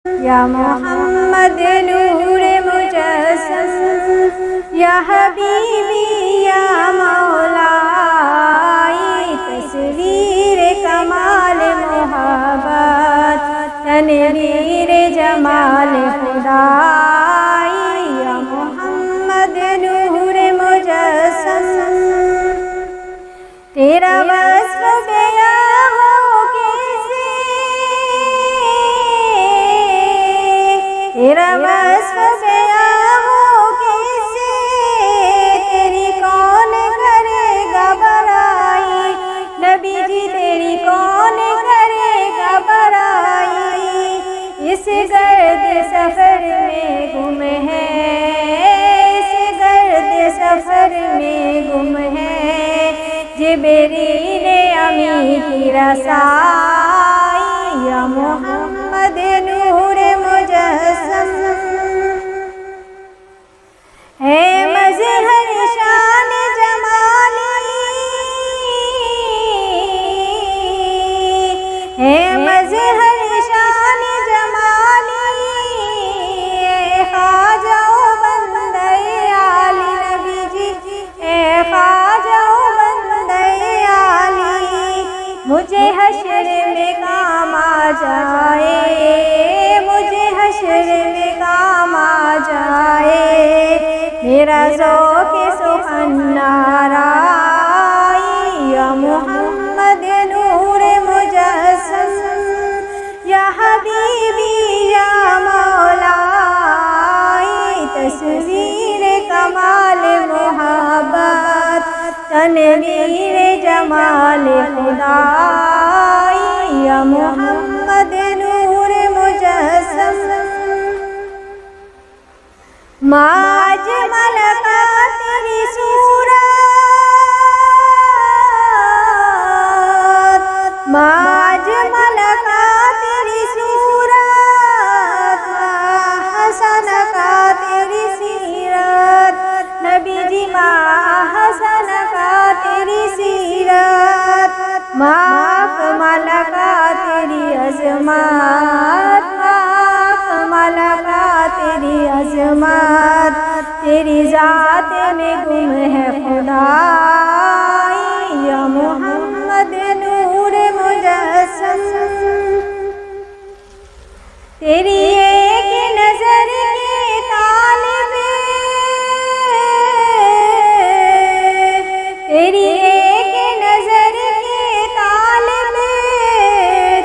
یا محمد نور مجسم، یا حبیبی یا مولائی، تصویر کمال محبت، تنویر جمال خدائی، یا محمد نور مجسم، تیرا وصف بیان ہو کیسے، تیرا وصف بیان ہو کیسے، تیری کون کرے گا برائی، نبی جی تیری کون کرے گا برائی، اس گرد سفر میں گم ہے، اس گرد سفر میں گم ہے، جبریل امی کی رسائی، یا محمد نور مجسم، ہے مظہر شان جمالی، ہے مظہر شان جمالی، اے خواجہ بندہ عالی، نبی جی اے خواجہ بندہ عالی، مجھے حشر میں کام آ جائے، مجھے حشر میں کام آ جائے، میرا ذوق سخن نارائی، یا محمد نور مجسم، یا حبیبی یا مولائی، تصویر کمال محبت، تنویر جمال خدائی، یا محمد نور مجسم، ما اجمل کا تیری صورت، ما اجمل کا تیری صورت، ما حسن کا تیری سیرت، نبی جی ما حسن کا تیری سیرت، ما اکمل کا تیری عظمت، ما اکمل کا تیری عظمت، تیری ذات میں گم ہے خدائی، یا محمد نور مجسم، تیری ایک نظر کے طالب، تیری ایک نظر کے طالب،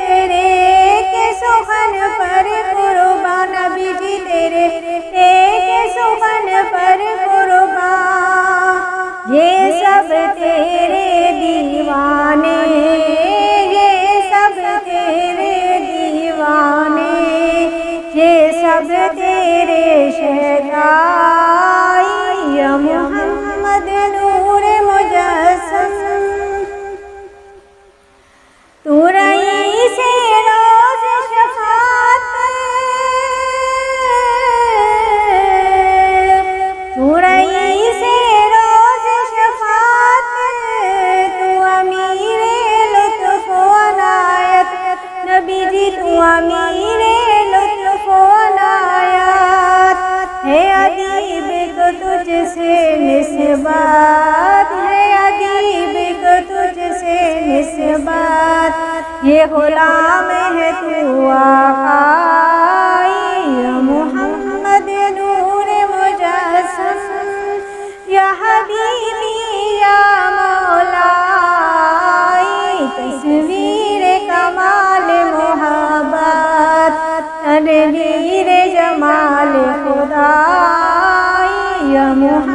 تیرے کے سخن پر قربان، نبی جی تیرے ایک سخن پر قربان، یہ سب تیرے دیوانے، یہ سب تیرے دیوانے، یہ سب تیرے شہدائی، یا محمد نور مجسم، تو رئیس روز شفاعت، تو رئیس روز شفاعت، تو امیر لطف و عنایت، نبی جی تو امیر لطف و عنایت، ہے ادیب کو تجھ سے نسبت، ہے ادیب کو تجھ سے نسبت، یہ غلام ہے تو آقائی، یا محمد نور مجسم، یا حبیبی یا مولائی، تصویر کمال محبت، تنویر جمال خدائی، یا محمد